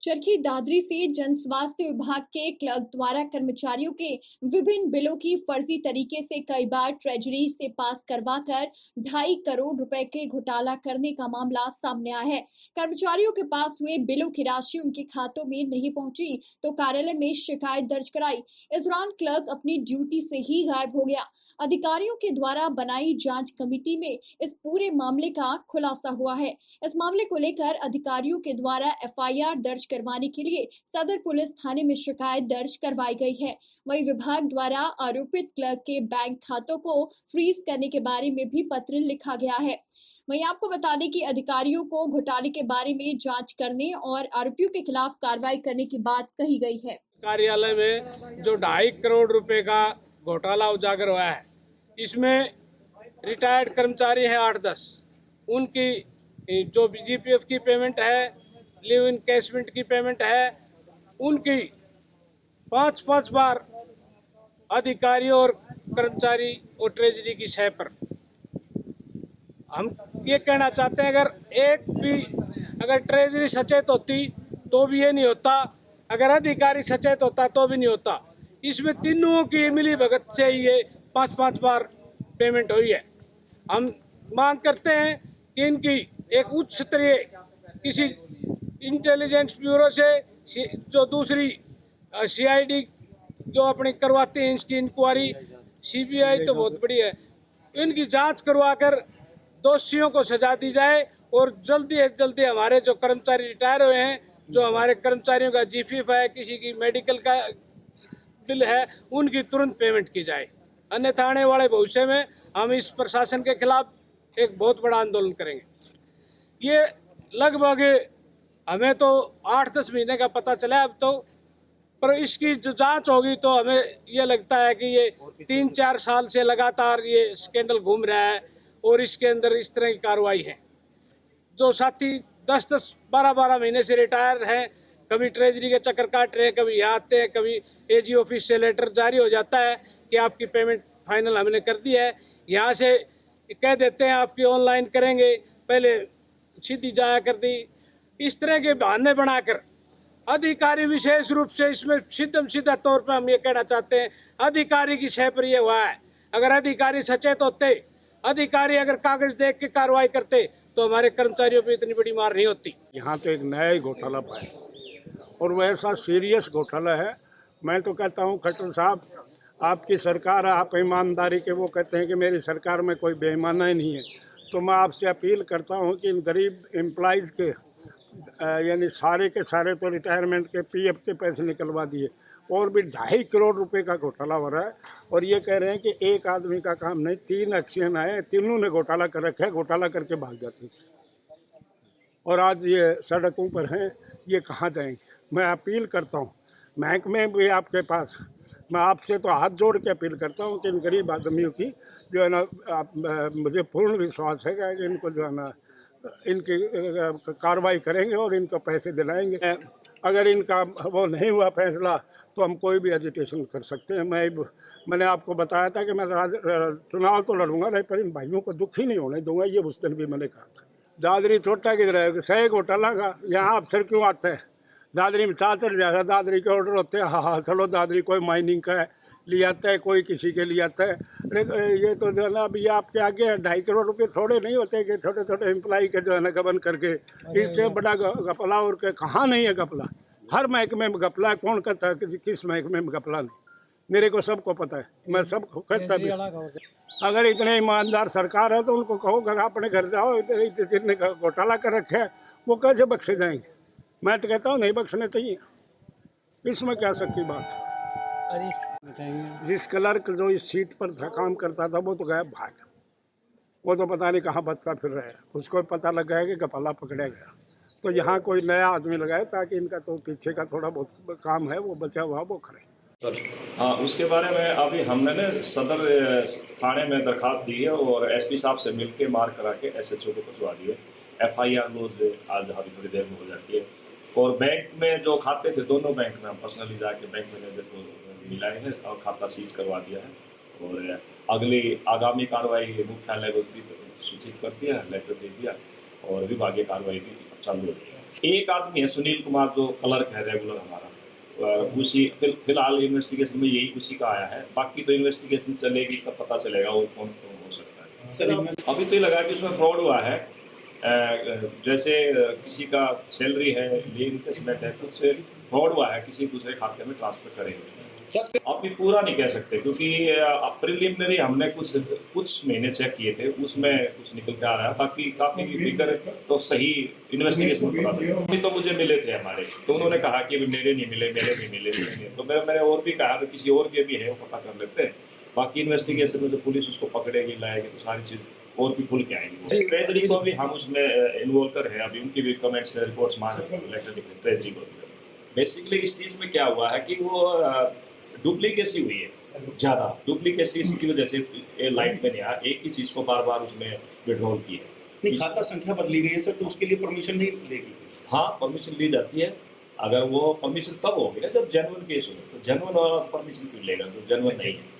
चरखी दादरी से जन स्वास्थ्य विभाग के क्लर्क द्वारा कर्मचारियों के विभिन्न बिलों की फर्जी तरीके से कई बार ट्रेजरी से पास करवाकर 2.5 करोड़ रुपए के घोटाला करने का मामला सामने आया है। कर्मचारियों के पास हुए बिलों की राशि उनके खातों में नहीं पहुंची तो कार्यालय में शिकायत दर्ज कराई। इस दौरान क्लर्क अपनी ड्यूटी से ही गायब हो गया। अधिकारियों के द्वारा बनाई जांच कमेटी में इस पूरे मामले का खुलासा हुआ है। इस मामले को लेकर अधिकारियों के द्वारा FIR दर्ज करवाने के लिए सदर पुलिस थाने में शिकायत दर्ज करवाई गई है। वहीं विभाग द्वारा आरोपित क्लर्क के बैंक खातों को फ्रीज करने के बारे में भी पत्र लिखा गया है। वहीं आपको बता दें कि अधिकारियों को घोटाले के बारे में जांच करने और आरोपियों के खिलाफ कार्रवाई करने की बात कही गई है। कार्यालय में जो 2.5 करोड़ रुपए का घोटाला उजागर हुआ है, इसमें रिटायर्ड कर्मचारी हैं 8-10, उनकी जो GPF की पेमेंट है, लिव इन कैशमेंट की पेमेंट है, उनकी 5-5 बार अधिकारियों और कर्मचारी और ट्रेजरी की सह पर। हम ये कहना चाहते हैं, अगर ट्रेजरी सचेत होती तो भी ये नहीं होता, अगर अधिकारी सचेत होता तो भी नहीं होता। इसमें तीनों की मिली भगत से ये 5-5 बार पेमेंट हुई है। हम मांग करते हैं कि इनकी एक उच्च स्तरीय किसी इंटेलिजेंस ब्यूरो से जो दूसरी CID जो अपनी करवाते हैं इसकी इंक्वायरी, CBI तो बहुत बड़ी है, इनकी जांच करवाकर दोषियों को सजा दी जाए और जल्दी से जल्दी हमारे जो कर्मचारी रिटायर हुए हैं, जो हमारे कर्मचारियों का GPF है, किसी की मेडिकल का बिल है, उनकी तुरंत पेमेंट की जाए। अन्यथा आने वाले भविष्य में हम इस प्रशासन के खिलाफ एक बहुत बड़ा आंदोलन करेंगे। ये लगभग हमें तो 8-10 महीने का पता चला अब तो, पर इसकी जो जांच होगी तो हमें ये लगता है कि ये 3-4 साल से लगातार ये स्कैंडल घूम रहा है और इसके अंदर इस तरह की कार्रवाई है। जो साथी 10-10, 12-12 महीने से रिटायर हैं, कभी ट्रेजरी के चक्कर काट रहे हैं, कभी यहाँ आते हैं, कभी AG ऑफिस से लेटर जारी हो जाता है कि आपकी पेमेंट फाइनल हमने कर दी है, यहाँ से कह देते हैं आपकी ऑनलाइन करेंगे, पहले सीधी जाया कर दी। इस तरह के बहाने बनाकर अधिकारी विशेष रूप से इसमें सीधा तौर पर हम ये कहना चाहते हैं, अधिकारी की सह पर ये हुआ है। अगर अधिकारी सचेत होते, अधिकारी अगर कागज देख के कार्रवाई करते तो हमारे कर्मचारियों पे इतनी बड़ी मार नहीं होती। यहाँ तो एक नया ही घोटाला पाया और वैसा सीरियस घोटाला है। मैं तो कहता हूँ खट्टर साहब, आपकी सरकार है, आप ईमानदारी के वो कहते हैं कि मेरी सरकार में कोई बेईमानी नहीं है, तो मैं आपसे अपील करता हूँ कि इन गरीब एम्प्लॉइज़ के यानी सारे के सारे तो रिटायरमेंट के PF के पैसे निकलवा दिए और भी 2.5 करोड़ रुपए का घोटाला हो रहा है। और ये कह रहे हैं कि एक आदमी का काम नहीं, 3 एक्शन आए, तीनों ने घोटाला कर रखा है, घोटाला करके भाग जाते हैं और आज ये सड़कों पर हैं, ये कहाँ जाएंगे। मैं अपील करता हूँ महकमे भी आपके पास, मैं आपसे तो हाथ जोड़ के अपील करता हूँ कि इन गरीब आदमियों की जो है ना, मुझे पूर्ण विश्वास है कि इनको जो है ना इनकी कार्रवाई करेंगे और इनको पैसे दिलाएंगे। अगर इनका वो नहीं हुआ फैसला तो हम कोई भी एजिटेशन कर सकते हैं। मैंने आपको बताया था कि मैं चुनाव तो लड़ूंगा नहीं, पर इन भाइयों को दुख ही नहीं होने दूंगा, ये उस दिन भी मैंने कहा था। दादरी छोटा किधर है, सही घोटाला का यहाँ अफसर क्यों आता है? दादरी में चाचर जैसा दादरी के ऑर्डर होते हैं, हाँ चलो दादरी कोई माइनिंग का है ले आता है, कोई किसी के लिए आता है। अरे ये तो जो है ना, अभी आपके आगे 2.5 करोड़ रुपए थोड़े नहीं होते कि छोटे छोटे एम्प्लॉई के जो है ना गबन करके, इससे बड़ा घपला और के कहाँ नहीं है घपला। हर महकमे में घपला है, कौन कहता है कि किस महकमे में घपला नहीं, मेरे को सबको पता है, मैं सब कहता भी। अगर इतने ईमानदार सरकार है तो उनको कहो घर अपने घर जाओ, जितने घोटाला कर रखे है वो कैसे बख्शे जाएंगे? मैं तो कहता हूँ नहीं बख्शने चाहिए, इसमें क्या शक की बात है। जिस क्लर्क जो इस सीट पर था, काम करता था, वो तो गायब भाग, वो तो पता नहीं कहाँ बचता फिर रहा है, उसको पता लग गया कि घपला पकड़ा गया। तो यहाँ कोई नया आदमी लगाए ताकि इनका तो पीछे का थोड़ा बहुत काम है वो बचा हुआ वो करे। हाँ, उसके बारे में अभी हमने ना सदर थाने में दरखास्त दी है और SP साहब से मिलके मार करा के SHO को भिजवा दी है। FIR रोज आज थोड़ी देर में हो जाती है। और बैंक में जो खाते थे, दोनों बैंक में हम पर्सनली जाके बैंक मैनेजर को मिलाए हैं और खाता सीज करवा दिया है और अगली आगामी कार्रवाई मुख्यालय को भी सूचित कर दिया, लेटर दे दिया और विभागीय कार्रवाई भी चालू है। एक आदमी है सुनील कुमार जो क्लर्क है रेगुलर हमारा, उसी फिलहाल इन्वेस्टिगेशन में यही उसी का आया है। बाकी तो इन्वेस्टिगेशन चलेगी तब पता चलेगा और कौन कौन हो सकता है। सर अभी तो ये लगा कि उसमें फ्रॉड हुआ है। जैसे किसी का सैलरी है, इन्वेस्टमेंट है, कुछ फ्रॉड हुआ है, किसी दूसरे खाते में ट्रांसफर करेंगे। अभी पूरा नहीं कह सकते क्योंकि प्रिलिमिनरी हमने कुछ महीने चेक किए थे, उसमें कुछ निकल के आ रहा है। बाकी काफी फिगर तो सही इन्वेस्टिगेशन में पता चला। अभी तो मुझे मिले थे हमारे, तो उन्होंने कहा कि अभी मेरे नहीं मिले। तो मैंने और भी कहा कि किसी और के भी है वो पता कर लेते हैं। बाकी इन्वेस्टिगेशन में जो पुलिस उसको पकड़ेगी लाएगी तो सारी चीज और भी खुल के आएंगी। ट्रेजरी को भी हम उसमें इन्वॉल्व कर रहे हैं, अभी उनकी भी कमेंट्स रिपोर्ट्स मांग लेटर लिखे ट्रेजरी को। बेसिकली इस चीज में क्या हुआ है कि वो डुप्लीकेसी हुई है, ज़्यादा डुप्लीकेसी की वजह से लाइट में नहीं आया, एक ही चीज़ को बार बार उसमें विड्रॉल की है। नहीं, खाता संख्या बदली गई है सर, तो उसके लिए परमिशन नहीं लेगी? हाँ, परमिशन ली जाती है। अगर वो परमिशन तब होगी ना जब जेन्युइन केस हो, तो जेन्युइन वाला परमिशन क्यों लेगा जो जेन्युइन नहीं है।